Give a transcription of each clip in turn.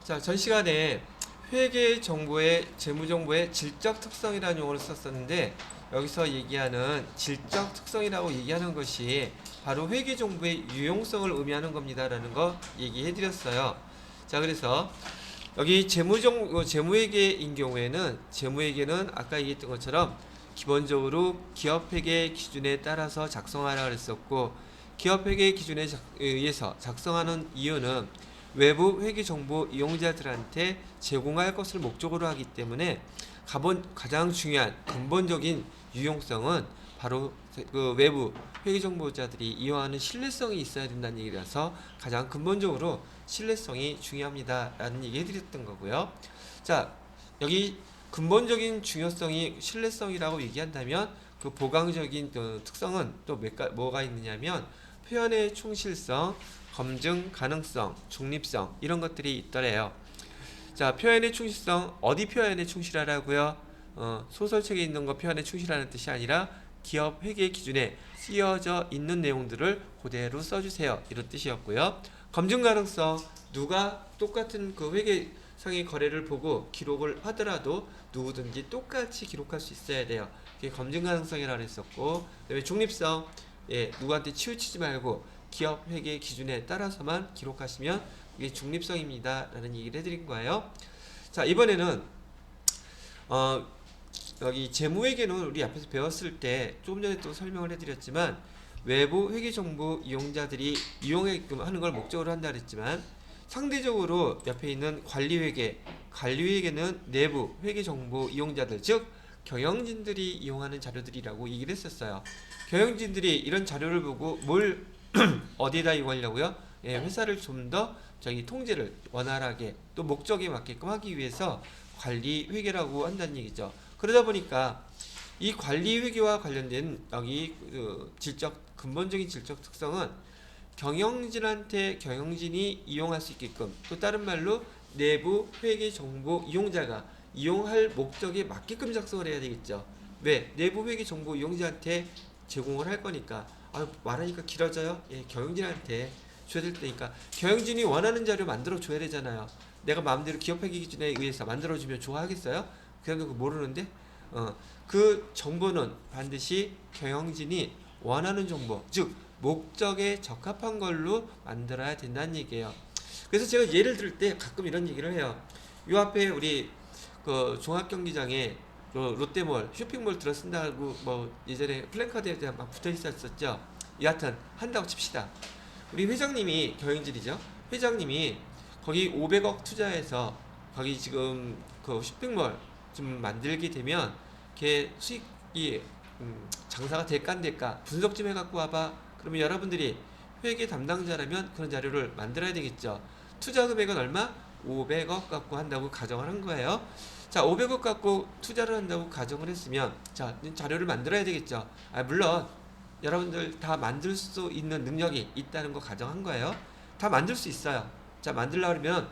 자, 전 시간에 회계 정보의 재무 정보의 질적 특성이라는 용어를 썼었는데 여기서 얘기하는 질적 특성이라고 얘기하는 것이 바로 회계 정보의 유용성을 의미하는 겁니다라는 거 얘기해 드렸어요. 자, 그래서 여기 재무회계인 경우에는 재무회계는 아까 얘기했던 것처럼 기본적으로 기업회계 기준에 따라서 작성하라 그랬었고 기업회계 기준에 의해서 작성하는 이유는 외부 회계 정보 이용자들한테 제공할 것을 목적으로 하기 때문에 가장 중요한 근본적인 유용성은 바로 그 외부 회계 정보자들이 이용하는 신뢰성이 있어야 된다는 얘기라서 가장 근본적으로 신뢰성이 중요합니다라는 얘기 해드렸던 거고요. 자, 여기 근본적인 중요성이 신뢰성이라고 얘기한다면 그 보강적인 특성은 또 뭐가 있느냐면 표현의 충실성, 검증 가능성, 중립성 이런 것들이 있더래요. 자, 표현의 충실성 어디 표현에 충실하라고요? 소설책에 있는 거 표현에 충실하는 뜻이 아니라 기업 회계 기준에 쓰여져 있는 내용들을 그대로 써주세요 이런 뜻이었고요. 검증 가능성 누가 똑같은 그 회계상의 거래를 보고 기록을 하더라도 누구든지 똑같이 기록할 수 있어야 돼요. 그게 검증 가능성이라고 했었고, 그다음에 중립성 누구한테 치우치지 말고 기업 회계 기준에 따라서만 기록하시면 이게 중립성입니다 라는 얘기를 해드린 거예요. 자, 이번에는 여기 재무회계는 우리 앞에서 배웠을 때 조금 전에 또 설명을 해드렸지만 외부 회계정보 이용자들이 이용하게끔 하는 걸 목적으로 한다 그랬지만 상대적으로 옆에 있는 관리회계는 내부 회계정보 이용자들 즉 경영진들이 이용하는 자료들이라고 얘기를 했었어요. 경영진들이 이런 자료를 보고 뭘 어디에다 이용하려고요? 회사를 좀 더 통제를 원활하게 또 목적에 맞게끔 하기 위해서 관리회계라고 한다는 얘기죠. 그러다 보니까 이 관리회계와 관련된 여기 근본적인 질적 특성은 경영진이 이용할 수 있게끔 또 다른 말로 내부 회계 정보 이용자가 이용할 목적에 맞게끔 작성을 해야 되겠죠. 왜? 내부 회계 정보 이용자한테 제공을 할 거니까. 말하니까 길어져요. 경영진한테 줘야 될 때니까 경영진이 원하는 자료 만들어 줘야 되잖아요. 내가 마음대로 기업회계 기준에 의해서 만들어 주면 좋아하겠어요? 그냥 그거 모르는데 그 정보는 반드시 경영진이 원하는 정보, 즉 목적에 적합한 걸로 만들어야 된다는 얘기예요. 그래서 제가 예를 들 때 가끔 이런 얘기를 해요. 요 앞에 우리 그 종합경기장에 롯데몰 쇼핑몰 들어쓴다고 뭐 예전에 플랜카드에 대한 막 붙어 있었죠. 여하튼 한다고 칩시다. 우리 회장님이 경영진이죠. 회장님이 거기 500억 투자해서 거기 지금 그 쇼핑몰 좀 만들게 되면 걔 수익이 장사가 될까 안 될까 분석 좀 해갖고 와봐. 그러면 여러분들이 회계 담당자라면 그런 자료를 만들어야 되겠죠. 투자 금액은 얼마? 500억 갖고 한다고 가정을 한 거예요. 자, 500억 갖고 투자를 한다고 가정을 했으면 자, 자료를 만들어야 되겠죠. 물론 여러분들 다 만들 수 있는 능력이 있다는 거 가정한 거예요. 다 만들 수 있어요. 자, 만들려고 하면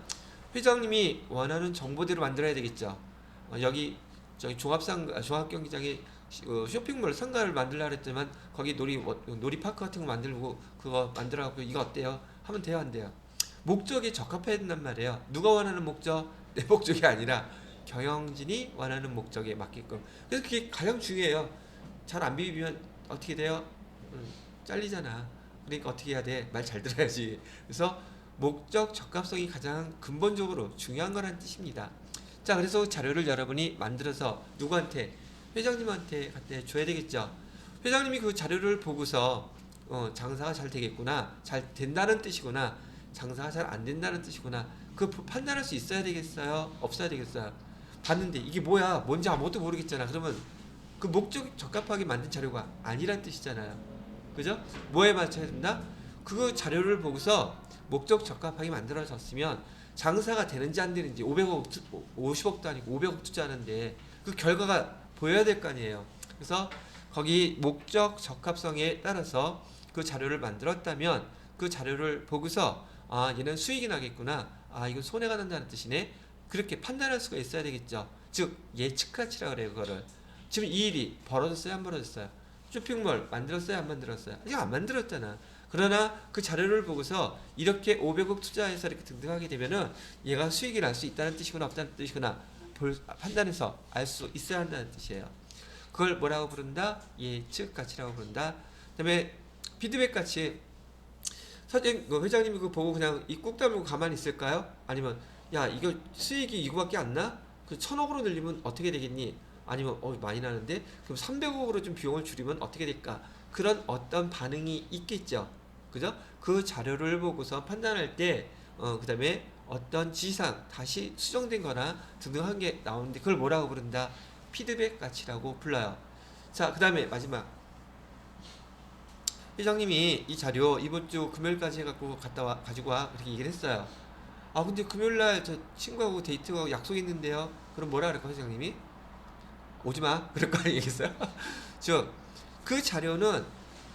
회장님이 원하는 정보대로 만들어야 되겠죠. 여기 저기 종합경기장에 쇼핑몰 상가를 만들려고 했지만 거기 놀이파크 같은 거 만들고 그거 만들어갖고 이거 어때요? 하면 돼요, 안 돼요? 목적에 적합해야 된단 말이에요. 누가 원하는 목적? 내 목적이 아니라 경영진이 원하는 목적에 맞게끔. 그래서 그게 가장 중요해요. 잘 안 비비면 어떻게 돼요? 잘리잖아. 그러니까 어떻게 해야 돼? 말 잘 들어야지. 그래서 목적 적합성이 가장 근본적으로 중요한 거라는 뜻입니다. 자, 그래서 자료를 여러분이 만들어서 누구한테? 회장님한테 갖다 줘야 되겠죠. 회장님이 그 자료를 보고서 장사가 잘 되겠구나, 잘 된다는 뜻이구나, 장사가 잘 안 된다는 뜻이구나, 그 판단할 수 있어야 되겠어요? 없어야 되겠어요? 봤는데 이게 뭐야? 뭔지 아무것도 모르겠잖아. 그러면 그 목적 적합하게 만든 자료가 아니란 뜻이잖아요. 그죠? 뭐에 맞춰야 된다? 그 자료를 보고서 목적 적합하게 만들어졌으면 장사가 되는지 안 되는지 50억도 아니고 500억 투자하는데 그 결과가 보여야 될 거 아니에요. 그래서 거기 목적 적합성에 따라서 그 자료를 만들었다면 그 자료를 보고서 얘는 수익이 나겠구나, 이건 손해가 난다는 뜻이네, 그렇게 판단할 수가 있어야 되겠죠. 즉 예측가치라 그래요. 그거를 지금 이 일이 벌어졌어요, 안 벌어졌어요? 쇼핑몰 만들었어요, 안 만들었어요? 이거 안 만들었잖아. 그러나 그 자료를 보고서 이렇게 500억 투자해서 이렇게 등등하게 되면은 얘가 수익이 날 수 있다는 뜻이거나 없다는 뜻이거나 판단해서 알 수 있어야 한다는 뜻이에요. 그걸 뭐라고 부른다? 예측 가치라고 부른다. 그다음에 피드백 가치. 사실 회장님이 그거 보고 그냥 이 꾹 다물고 가만히 있을까요? 아니면 야 이거 수익이 이거밖에 안 나? 그 1000억으로 늘리면 어떻게 되겠니? 아니면 많이 나는데 그럼 300억으로 좀 비용을 줄이면 어떻게 될까? 그런 어떤 반응이 있겠죠. 그죠? 그 자료를 보고서 판단할 때 그다음에 어떤 지시사항 다시 수정된 거나 등등한 게 나오는데 그걸 뭐라고 부른다? 피드백 가치라고 불러요. 자, 그다음에 마지막 회장님이 이 자료 이번 주 금요일까지 해갖고 가지고 와 그렇게 얘기를 했어요. 아 근데 금요일날 저 친구하고 데이트하고 약속 있는데요. 그럼 뭐라 그럴까 회장님이? 오지마 그럴 거 아니겠어요? 즉 그 자료는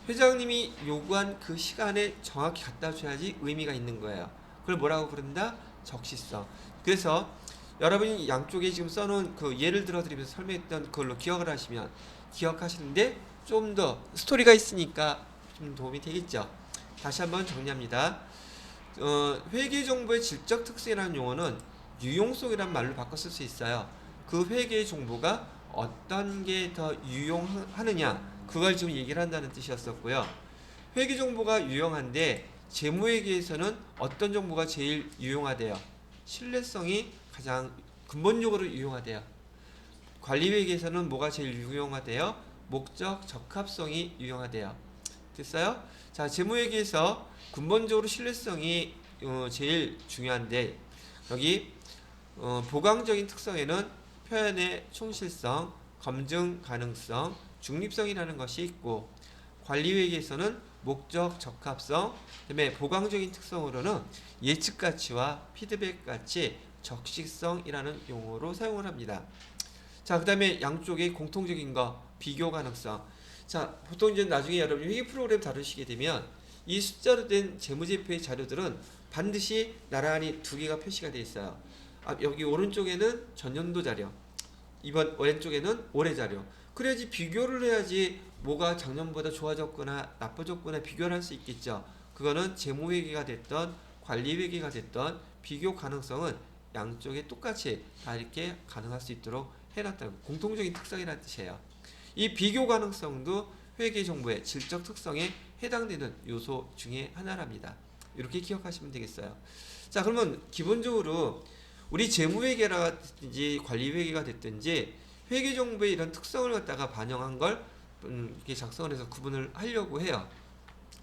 회장님이 요구한 그 시간에 정확히 갖다 줘야지 의미가 있는 거예요. 그걸 뭐라고 부른다? 적시성. 그래서 여러분이 양쪽에 지금 써놓은 그 예를 들어 드리면서 설명했던 그걸로 기억을 하시면 기억하시는데 좀 더 스토리가 있으니까 좀 도움이 되겠죠. 다시 한번 정리합니다. 회계정보의 질적 특성이라는 용어는 유용성이란 말로 바꿔 쓸 수 있어요. 그 회계 정보가 어떤 게 더 유용하느냐 그걸 지금 얘기를 한다는 뜻이었었고요. 회계 정보가 유용한데 재무회계에서는 어떤 정보가 제일 유용하대요? 신뢰성이 가장 근본적으로 유용하대요. 관리회계에서는 뭐가 제일 유용하대요? 목적 적합성이 유용하대요. 됐어요? 자, 재무회계에서 근본적으로 신뢰성이 제일 중요한데 여기 보강적인 특성에는 표현의 충실성, 검증 가능성, 중립성이라는 것이 있고 관리회계에서는 목적 적합성, 그다음에 보강적인 특성으로는 예측 가치와 피드백 가치, 적시성이라는 용어로 사용을 합니다. 자, 그다음에 양쪽의 공통적인 거 비교 가능성. 자, 보통 이제 나중에 여러분이 회계 프로그램 다루시게 되면 이 숫자로 된 재무제표의 자료들은 반드시 나란히 두 개가 표시가 되어 있어요. 여기 오른쪽에는 전년도 자료, 이번 왼쪽에는 올해 자료. 그래야지 비교를 해야지 뭐가 작년보다 좋아졌거나 나빠졌거나 비교를 할 수 있겠죠. 그거는 재무회계가 됐던 관리회계가 됐던 비교 가능성은 양쪽에 똑같이 다 이렇게 가능할 수 있도록 해놨다는 공통적인 특성이라는 뜻이에요. 이 비교 가능성도 회계 정보의 질적 특성에 해당되는 요소 중에 하나랍니다. 이렇게 기억하시면 되겠어요. 자, 그러면 기본적으로 우리 재무회계라든지 관리회계가 됐든지 회계 정보의 이런 특성을 갖다가 반영한 걸 이렇게 작성을 해서 구분을 하려고 해요.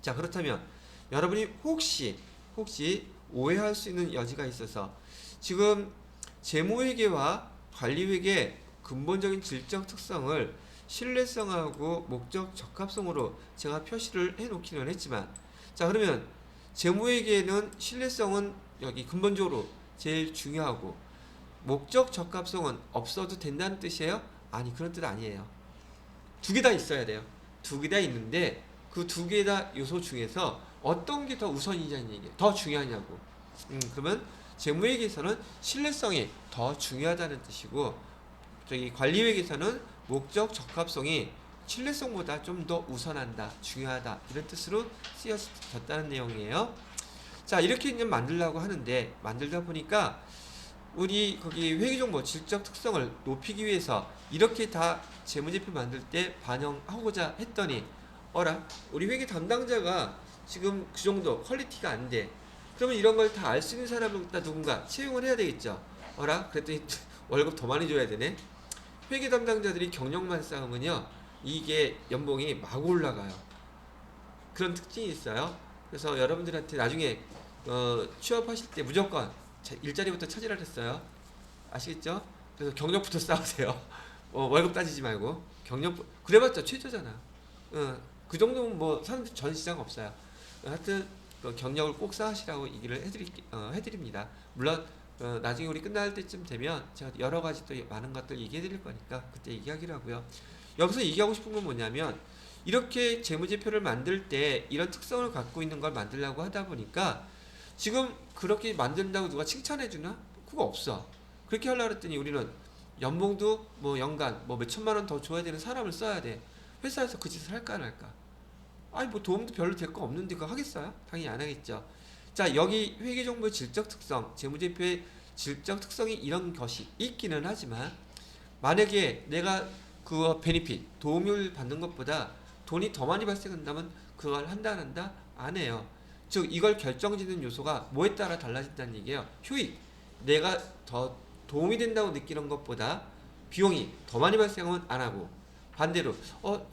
자, 그렇다면 여러분이 혹시 오해할 수 있는 여지가 있어서 지금 재무회계와 관리회계 근본적인 질적 특성을 신뢰성하고 목적 적합성으로 제가 표시를 해 놓기는 했지만 자, 그러면 재무회계는 신뢰성은 여기 근본적으로 제일 중요하고 목적 적합성은 없어도 된다는 뜻이에요? 아니, 그런 뜻 아니에요. 두 개 다 있어야 돼요. 두 개 다 있는데 그 두 개 다 요소 중에서 어떤 게 더 우선이냐는 얘기예요. 더 중요하냐고. 그러면 재무회계에서는 신뢰성이 더 중요하다는 뜻이고 저기 관리회계에서는 목적 적합성이 신뢰성보다 좀 더 우선한다, 중요하다 이런 뜻으로 쓰여졌다는 내용이에요. 자, 이렇게 이제 만들려고 하는데 만들다 보니까 우리 거기 회계정보 질적 특성을 높이기 위해서 이렇게 다 재무제표 만들 때 반영하고자 했더니 우리 회계 담당자가 지금 그 정도 퀄리티가 안 돼. 그러면 이런 걸 다 알 수 있는 사람은 누군가 채용을 해야 되겠죠. 그랬더니 월급 더 많이 줘야 되네. 회계 담당자들이 경력만 쌓으면요 이게 연봉이 막 올라가요. 그런 특징이 있어요. 그래서 여러분들한테 나중에 취업하실 때 무조건 일자리부터 찾으라 했어요. 아시겠죠? 그래서 경력부터 쌓으세요. 월급 따지지 말고 경력 그래봤자 최저잖아. 그 정도면 뭐 전 시장 없어요. 하여튼 경력을 꼭 쌓으시라고 얘기를 해드립니다. 물론 나중에 우리 끝날 때쯤 되면 제가 여러 가지 또 많은 것들 얘기해 드릴 거니까 그때 얘기하기로 하고요. 여기서 얘기하고 싶은 건 뭐냐면 이렇게 재무제표를 만들 때 이런 특성을 갖고 있는 걸 만들려고 하다 보니까 지금 그렇게 만든다고 누가 칭찬해 주나? 그거 없어. 그렇게 하려고 했더니 우리는 연봉도 뭐 연간 뭐 몇 천만 원 더 줘야 되는 사람을 써야 돼. 회사에서 그 짓을 할까 안 할까? 아니 뭐 도움도 별로 될 거 없는데 그거 하겠어요? 당연히 안 하겠죠. 자, 여기 회계정보의 질적 특성, 재무제표의 질적 특성이 이런 것이 있기는 하지만 만약에 내가 그 베니핏, 도움을 받는 것보다 돈이 더 많이 발생한다면 그걸 한다 안 한다? 안 해요. 즉 이걸 결정짓는 요소가 뭐에 따라 달라진다는 얘기예요. 효익, 내가 더 도움이 된다고 느끼는 것보다 비용이 더 많이 발생하면 안 하고, 반대로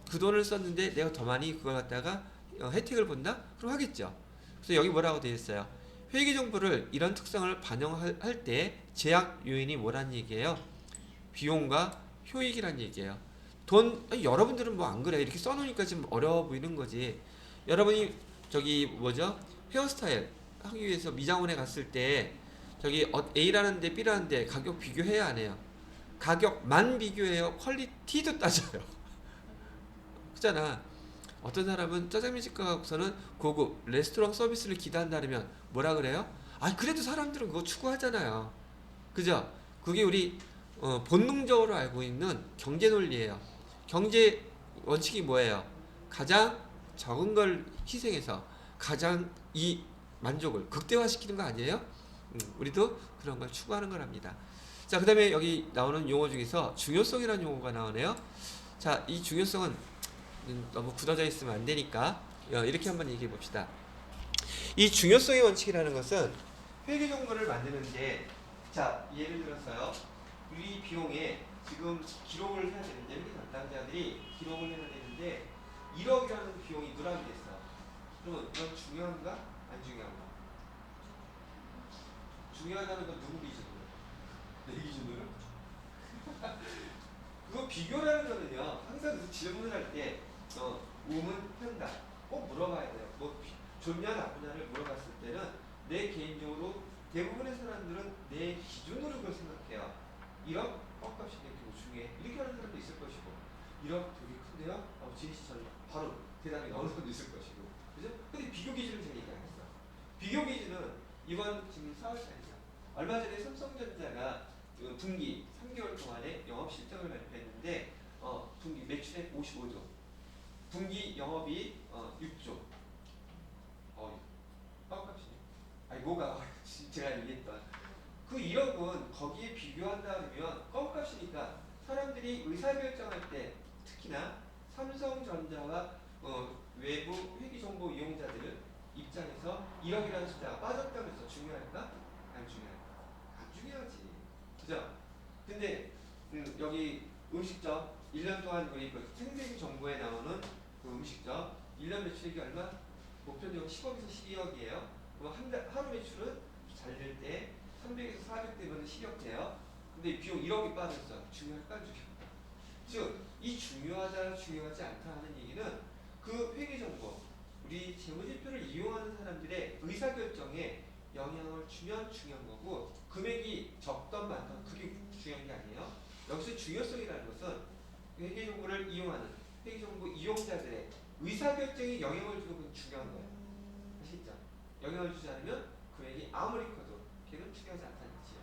그 돈을 썼는데 내가 더 많이 그걸 갖다가 혜택을 본다? 그럼 하겠죠. 그래서 여기 뭐라고 되어 있어요? 회계 정보를 이런 특성을 반영할 때 제약 요인이 뭐란 얘기예요? 비용과 효익이란 얘기예요. 아니, 여러분들은 뭐 안 그래, 이렇게 써놓으니까 좀 어려워 보이는 거지. 여러분이 저기 뭐죠? 헤어스타일 하기 위해서 미장원에 갔을 때 저기 A라는 데 B라는 데 가격 비교해야 안 해요? 가격만 비교해요? 퀄리티도 따져요. 그잖아. 어떤 사람은 짜장면집 가고서는 고급 레스토랑 서비스를 기대한다면 뭐라 그래요? 아, 그래도 사람들은 그거 추구하잖아요. 그죠? 그게 우리 본능적으로 알고 있는 경제 논리예요. 경제 원칙이 뭐예요? 가장 적은 걸 희생해서 가장 이 만족을 극대화시키는 거 아니에요? 우리도 그런 걸 추구하는 거랍니다. 자, 그 다음에 여기 나오는 용어 중에서 중요성이라는 용어가 나오네요. 자, 이 중요성은 너무 굳어져 있으면 안 되니까 이렇게 한번 얘기해 봅시다. 이 중요성의 원칙이라는 것은 회계 정보를 만드는데, 자, 예를 들어서요, 우리 비용에 지금 기록을 해야 되는데, 회계 담당자들이 기록을 해야 되는데 1억이라는 비용이 누락이 됐어. 그러면 이건 중요한가? 안 중요한가? 중요하다는 건 누구 기준으로? 내 기준으로? 그거 비교라는 거는요, 항상 그 질문을 할 때 우문, 편다 꼭 물어봐야 돼요. 뭐 좋냐 나쁘냐를 물어봤을 때는 내 개인적으로 대부분의 사람들은 내 기준으로 그걸 생각해요. 1억? 껌값이 되게 중요해. 이렇게 하는 사람도 있을 것이고, 1억 되게 큰데요? 지혜씨처럼 바로 대답이 나오는 사람도 있을 것이고, 그죠? 근데 비교 기준을 제가 얘기 안 했어. 비교 기준은 이번 지금 4월달이죠. 얼마 전에 삼성전자가 분기 3개월 동안에 영업 실적을 발표했는데 분기 매출액 55조, 분기 영업이 6조. 껌값이네. 아니 뭐가 제가 얘기했던 그 1억은 거기에 비교한다 그러면 껌값이니까 사람들이 의사결정할 때, 특히나 삼성전자와 외부 회계정보 이용자들 입장에서 1억이라는 숫자가 빠졌다면서 중요할까? 안 중요할까? 안 중요하지. 그죠? 근데 여기 음식점 1년 동안 우리 그 생생정보에 나오는 그 음식점 1년 매출액이 얼마? 목표적으로 10억에서 12억이에요. 그럼 하루 매출은 잘 될 때 300에서 400 되면 10억 돼요. 근데 비용 1억이 빠졌어. 중요할까? 안 중요할까? 즉, 이 중요하다, 중요하지 않다 하는 얘기는 그 회계정보, 우리 재무제표를 이용하는 사람들의 의사결정에 영향을 주면 중요한 거고, 금액이 적던 많던 그게 중요한 게 아니에요. 여기서 중요성이라는 것은 회계정보를 이용하는 회계정보 이용자들의 의사결정에 영향을 주는 건 중요한 거예요. 아시죠? 영향을 주지 않으면 금액이 아무리 커도 걔는 중요하지 않다는 거지요.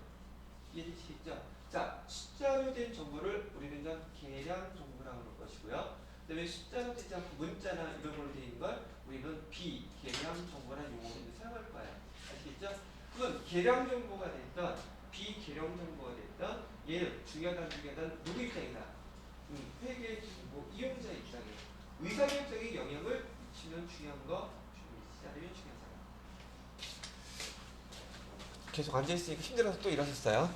이해되시겠죠? 자, 숫자로 된 정보를 우리는 계량 정보라고 할 것이고요. 그 다음에 숫자로 되지 않고 문자나 이런 걸로 되어 있는 걸 우리는 비계량 정보라는 용어를 사용할 거예요. 아시겠죠? 그건 계량 정보가 됐던 비계량 정보가 됐던 얘는 중요하다 중요하다 누구 입장이다? 회계 뭐 이용자 입장에 의사결정에 영향을 미치면 중요한 거, 미치지 않으면 중요하지 않아. 계속 앉아있으니까 힘들어서 또 일어섰어요.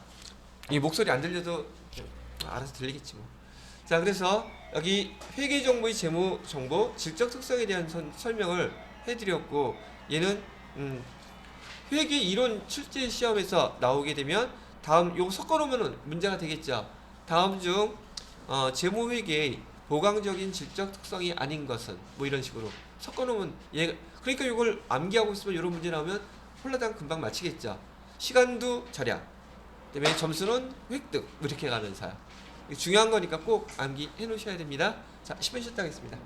이 목소리 안 들려도 알아서 들리겠지 뭐. 자, 그래서 여기 회계정보의 재무정보 질적 특성에 대한 설명을 해드렸고, 얘는 회계 이론 출제 시험에서 나오게 되면 다음 요거 섞어놓으면 문제가 되겠죠. 다음 중 재무회계의 보강적인 질적 특성이 아닌 것은 뭐 이런 식으로 섞어놓으면 얘가, 그러니까 이걸 암기하고 있으면 이런 문제 나오면 홀라당 금방 맞히겠죠. 시간도 절약, 그다음에 점수는 획득, 이렇게 가면서요. 중요한 거니까 꼭 암기해 놓으셔야 됩니다. 자, 10분 쉬었다 하겠습니다.